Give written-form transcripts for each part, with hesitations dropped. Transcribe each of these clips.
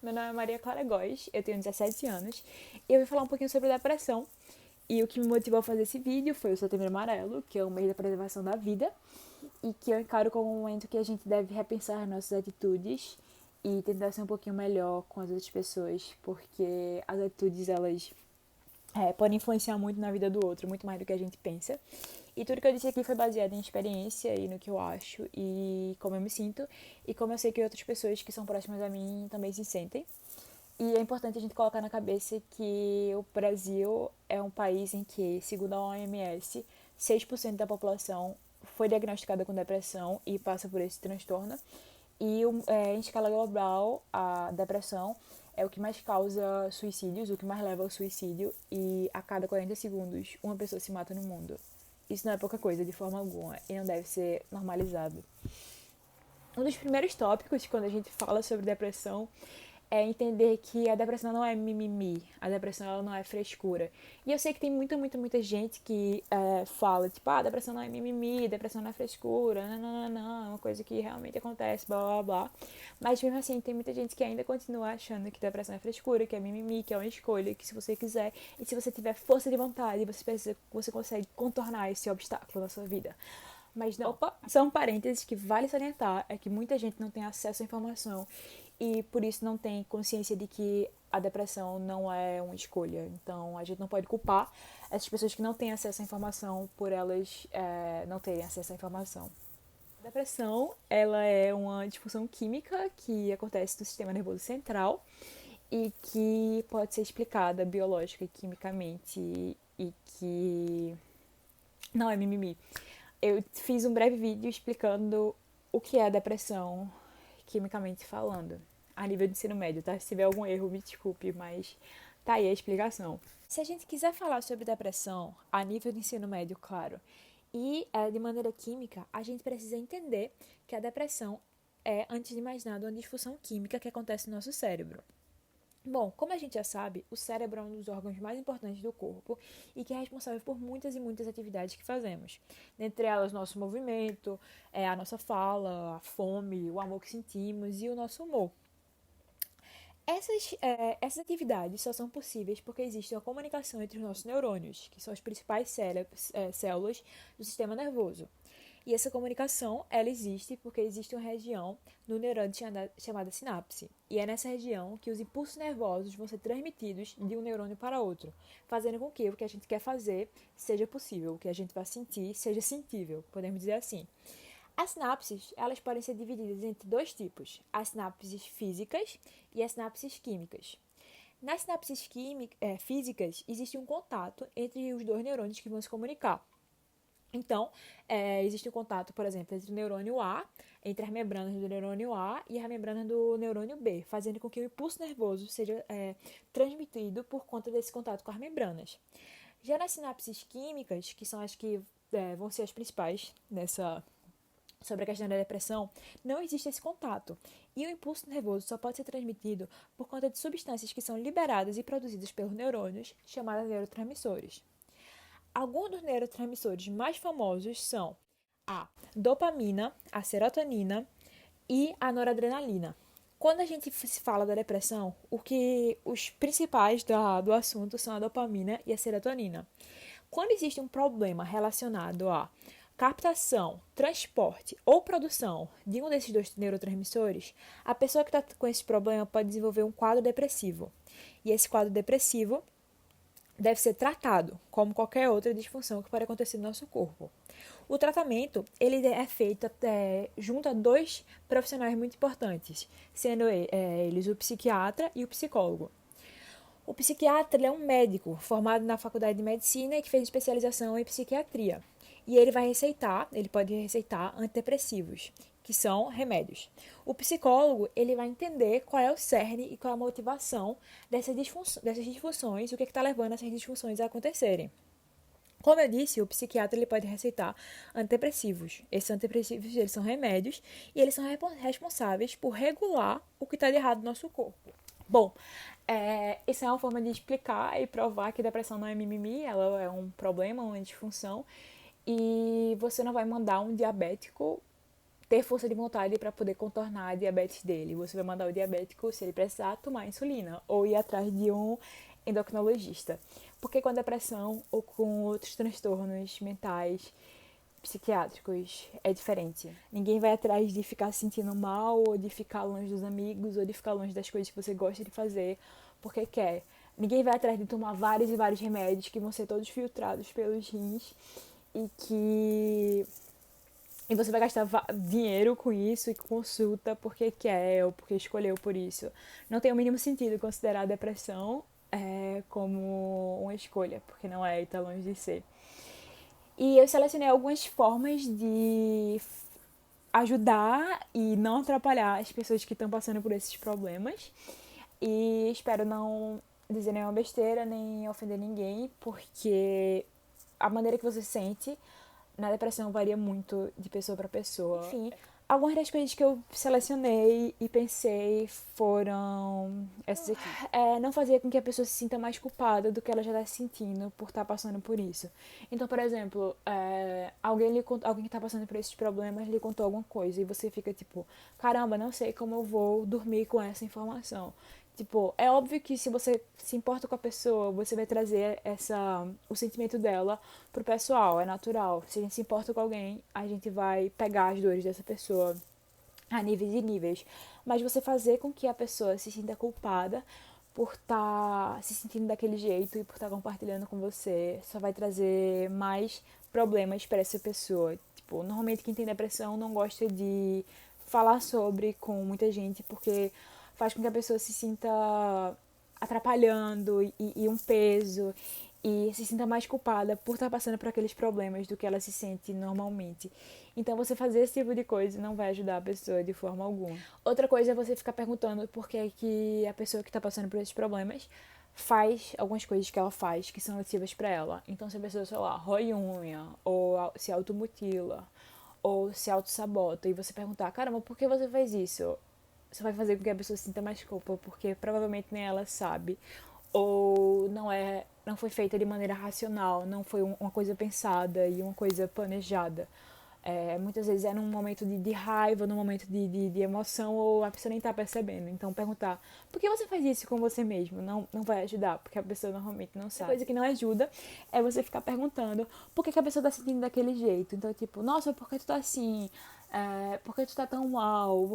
meu nome é Maria Clara Góes, eu tenho 17 anos e eu vim falar um pouquinho sobre depressão. E o que me motivou a fazer esse vídeo foi o Setembro Amarelo, que é o mês da preservação da vida, e que eu encaro como um momento que a gente deve repensar nossas atitudes e tentar ser um pouquinho melhor com as outras pessoas, porque as atitudes, elas podem influenciar muito na vida do outro, muito mais do que a gente pensa. E tudo que eu disse aqui foi baseado em experiência e no que eu acho e como eu me sinto e como eu sei que outras pessoas que são próximas a mim também se sentem. E é importante a gente colocar na cabeça que o Brasil é um país em que, segundo a OMS, 6% da população foi diagnosticada com depressão e passa por esse transtorno. E em escala global, a depressão é o que mais causa suicídios, o que mais leva ao suicídio, e a cada 40 segundos uma pessoa se mata no mundo. Isso não é pouca coisa, de forma alguma, e não deve ser normalizado. Um dos primeiros tópicos quando a gente fala sobre depressão é entender que a depressão não é mimimi, a depressão ela não é frescura. E eu sei que tem muita gente que fala, tipo, a depressão não é mimimi, depressão não é frescura, não, é uma coisa que realmente acontece, blá blá blá. Mas mesmo assim, tem muita gente que ainda continua achando que depressão é frescura, que é mimimi, que é uma escolha, que se você quiser e se você tiver força de vontade, você consegue contornar esse obstáculo na sua vida. Mas não. Opa, só um parênteses que vale salientar é que muita gente não tem acesso à informação e por isso não tem consciência de que a depressão não é uma escolha. Então a gente não pode culpar essas pessoas que não têm acesso à informação por elas não terem acesso à informação. A depressão, ela é uma disfunção química que acontece no sistema nervoso central e que pode ser explicada biológica e quimicamente e que não é mimimi. Eu fiz um breve vídeo explicando o que é a depressão, quimicamente falando, a nível de ensino médio, tá? Se tiver algum erro, me desculpe, mas tá aí a explicação. Se a gente quiser falar sobre depressão a nível de ensino médio, claro, e de maneira química, a gente precisa entender que a depressão é, antes de mais nada, uma disfunção química que acontece no nosso cérebro. Bom, como a gente já sabe, o cérebro é um dos órgãos mais importantes do corpo e que é responsável por muitas e muitas atividades que fazemos. Dentre elas, nosso movimento, a nossa fala, a fome, o amor que sentimos e o nosso humor. Essas atividades só são possíveis porque existe uma comunicação entre os nossos neurônios, que são as principais células do sistema nervoso. E essa comunicação, ela existe porque existe uma região no neurônio chamada sinapse. E é nessa região que os impulsos nervosos vão ser transmitidos de um neurônio para outro, fazendo com que o que a gente quer fazer seja possível, o que a gente vai sentir seja sentível, podemos dizer assim. As sinapses, elas podem ser divididas entre dois tipos, as sinapses físicas e as sinapses químicas. Nas sinapses físicas, existe um contato entre os dois neurônios que vão se comunicar. Então, existe um contato, por exemplo, entre o neurônio A, entre as membranas do neurônio A e as membranas do neurônio B, fazendo com que o impulso nervoso seja transmitido por conta desse contato com as membranas. Já nas sinapses químicas, que são as que vão ser as principais sobre a questão da depressão, não existe esse contato. E o impulso nervoso só pode ser transmitido por conta de substâncias que são liberadas e produzidas pelos neurônios, chamadas neurotransmissores. Alguns dos neurotransmissores mais famosos são a dopamina, a serotonina e a noradrenalina. Quando a gente se fala da depressão, os principais do assunto são a dopamina e a serotonina. Quando existe um problema relacionado a captação, transporte ou produção de um desses dois neurotransmissores, a pessoa que está com esse problema pode desenvolver um quadro depressivo. E esse quadro depressivo deve ser tratado, como qualquer outra disfunção que pode acontecer no nosso corpo. O tratamento ele é feito junto a dois profissionais muito importantes, sendo eles o psiquiatra e o psicólogo. O psiquiatra ele é um médico formado na faculdade de medicina e que fez especialização em psiquiatria. E ele pode receitar antidepressivos, que são remédios. O psicólogo ele vai entender qual é o cerne e qual é a motivação dessas disfunções, o que está levando essas disfunções a acontecerem. Como eu disse, o psiquiatra ele pode receitar antidepressivos. Esses antidepressivos eles são remédios e eles são responsáveis por regular o que está de errado no nosso corpo. Bom, isso é uma forma de explicar e provar que a depressão não é mimimi, ela é um problema, uma disfunção, e você não vai mandar um diabético ter força de vontade para poder contornar a diabetes dele. Você vai mandar o diabético, se ele precisar, tomar insulina ou ir atrás de um endocrinologista. Porque com a depressão ou com outros transtornos mentais, psiquiátricos, é diferente. Ninguém vai atrás de ficar se sentindo mal, ou de ficar longe dos amigos, ou de ficar longe das coisas que você gosta de fazer, porque quer. Ninguém vai atrás de tomar vários e vários remédios que vão ser todos filtrados pelos rins e você vai gastar dinheiro com isso e consulta porque quer ou porque escolheu por isso. Não tem o mínimo sentido considerar a depressão como uma escolha, porque não é e tá longe de ser. E eu selecionei algumas formas de ajudar e não atrapalhar as pessoas que estão passando por esses problemas. E espero não dizer nenhuma besteira, nem ofender ninguém, porque a maneira que você se sente na depressão varia muito de pessoa para pessoa. Enfim, algumas das coisas que eu selecionei e pensei foram essas aqui. Não fazer com que a pessoa se sinta mais culpada do que ela já está se sentindo por estar passando por isso. Então, por exemplo, alguém que está passando por esses problemas lhe contou alguma coisa e você fica tipo, caramba, não sei como eu vou dormir com essa informação. Tipo, é óbvio que se você se importa com a pessoa, você vai trazer o sentimento dela pro pessoal, é natural. Se a gente se importa com alguém, a gente vai pegar as dores dessa pessoa a níveis e níveis. Mas você fazer com que a pessoa se sinta culpada por estar se sentindo daquele jeito e por estar compartilhando com você, só vai trazer mais problemas para essa pessoa. Tipo, normalmente quem tem depressão não gosta de falar sobre com muita gente, porque faz com que a pessoa se sinta atrapalhando e um peso e se sinta mais culpada por estar passando por aqueles problemas do que ela se sente normalmente. Então você fazer esse tipo de coisa não vai ajudar a pessoa de forma alguma. Outra coisa é você ficar perguntando por que é que a pessoa que está passando por esses problemas faz algumas coisas que ela faz que são nocivas para ela. Então se a pessoa, sei lá, rói unha, ou se automutila, ou se auto-sabota, e você perguntar, caramba, por que você faz isso? Você vai fazer com que a pessoa sinta mais culpa, porque provavelmente nem ela sabe. Ou não foi feita de maneira racional, não foi uma coisa pensada e uma coisa planejada. Muitas vezes é num momento de raiva, num momento de emoção, ou a pessoa nem tá percebendo. Então perguntar, por que você faz isso com você mesmo? Não vai ajudar, porque a pessoa normalmente não sabe. A coisa que não ajuda é você ficar perguntando por que a pessoa tá se sentindo daquele jeito. Então, tipo, nossa, por que tu tá assim? Por que tu tá tão mal?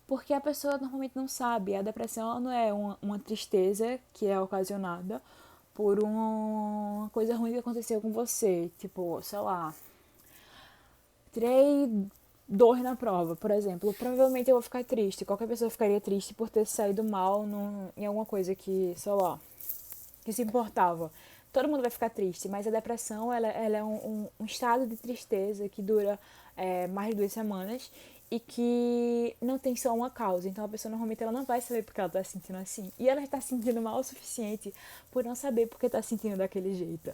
Porque a pessoa normalmente não sabe. A depressão não é uma tristeza que é ocasionada por uma coisa ruim que aconteceu com você. Tipo, sei lá, tirei 2 na prova, por exemplo. Provavelmente eu vou ficar triste. Qualquer pessoa ficaria triste por ter saído mal em alguma coisa que, sei lá, que se importava. Todo mundo vai ficar triste, mas a depressão ela é um estado de tristeza que dura mais de 2 semanas e que não tem só uma causa. Então a pessoa normalmente ela não vai saber porque ela está se sentindo assim. E ela está se sentindo mal o suficiente por não saber porque está se sentindo daquele jeito.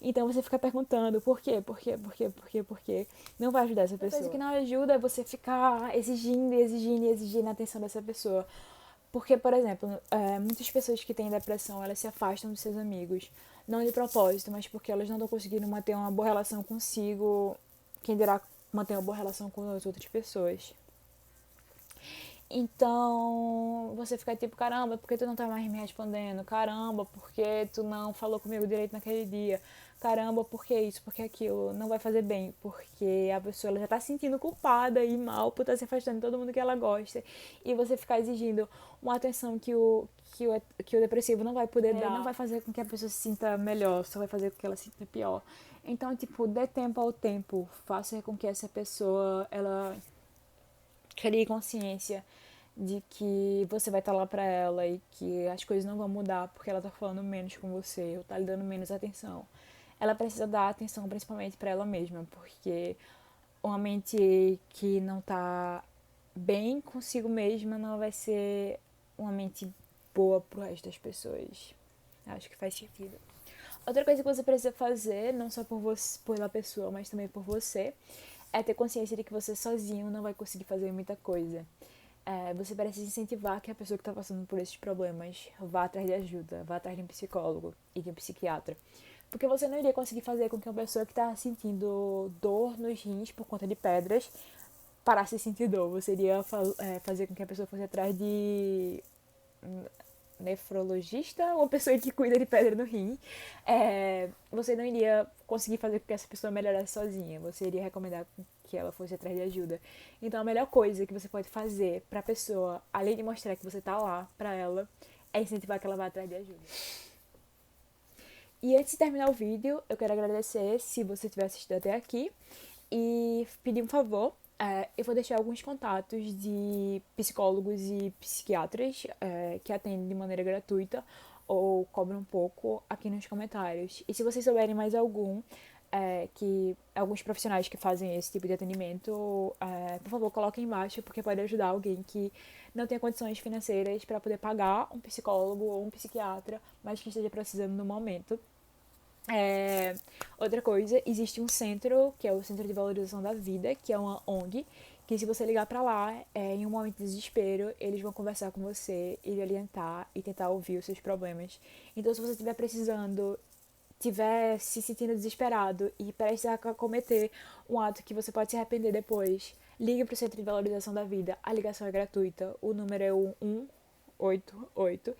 Então você fica perguntando por quê, por quê, por quê, por quê, por quê. Não vai ajudar essa pessoa. A coisa que não ajuda é você ficar exigindo a atenção dessa pessoa. Porque, por exemplo, muitas pessoas que têm depressão, elas se afastam dos seus amigos. Não de propósito, mas porque elas não estão conseguindo manter uma boa relação consigo. Quem dirá manter uma boa relação com as outras pessoas. Então, você fica tipo, caramba, por que tu não tá mais me respondendo? Caramba, por que tu não falou comigo direito naquele dia? Caramba, por que isso, por que aquilo? Não vai fazer bem, porque a pessoa ela já tá se sentindo culpada e mal por estar se afastando de todo mundo que ela gosta. E você ficar exigindo uma atenção que o depressivo não vai poder dar, não vai fazer com que a pessoa se sinta melhor, só vai fazer com que ela se sinta pior. Então, tipo, dê tempo ao tempo, faça com que essa pessoa, ela crie consciência de que você vai estar lá pra ela e que as coisas não vão mudar porque ela tá falando menos com você ou tá lhe dando menos atenção. Ela precisa dar atenção principalmente pra ela mesma, porque uma mente que não tá bem consigo mesma não vai ser uma mente boa pro resto das pessoas. Acho que faz sentido. Outra coisa que você precisa fazer, não só pela pessoa, mas também por você, é ter consciência de que você sozinho não vai conseguir fazer muita coisa. Você precisa incentivar que a pessoa que está passando por esses problemas vá atrás de ajuda, vá atrás de um psicólogo e de um psiquiatra. Porque você não iria conseguir fazer com que uma pessoa que está sentindo dor nos rins por conta de pedras parasse de sentir dor. Você iria fazer com que a pessoa fosse atrás de nefrologista, uma pessoa que cuida de pedra no rim. Você não iria conseguir fazer com que essa pessoa melhorasse sozinha. Você iria recomendar que ela fosse atrás de ajuda. Então a melhor coisa que você pode fazer pra pessoa, além de mostrar que você tá lá pra ela, é incentivar que ela vá atrás de ajuda. E antes de terminar o vídeo, eu quero agradecer se você tiver assistido até aqui e pedir um favor. Eu vou deixar alguns contatos de psicólogos e psiquiatras que atendem de maneira gratuita ou cobram um pouco aqui nos comentários. E se vocês souberem mais que alguns profissionais que fazem esse tipo de atendimento, por favor, coloquem embaixo, porque pode ajudar alguém que não tem condições financeiras para poder pagar um psicólogo ou um psiquiatra, mas que esteja precisando no momento. Outra coisa, existe um centro, que é o Centro de Valorização da Vida, que é uma ONG, que se você ligar pra lá, em um momento de desespero, eles vão conversar com você e lhe orientar e tentar ouvir os seus problemas. Então, se você estiver precisando, estiver se sentindo desesperado e prestes a cometer um ato que você pode se arrepender depois, ligue pro Centro de Valorização da Vida. A ligação é gratuita, o número é o 188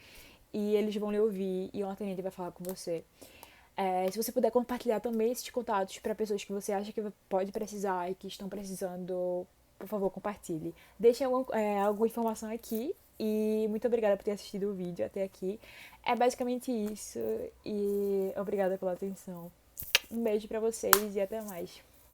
e eles vão lhe ouvir e um atendente vai falar com você. Se você puder compartilhar também esses contatos para pessoas que você acha que pode precisar e que estão precisando, por favor, compartilhe. Deixe alguma informação aqui e muito obrigada por ter assistido o vídeo até aqui. É basicamente isso e obrigada pela atenção. Um beijo para vocês e até mais.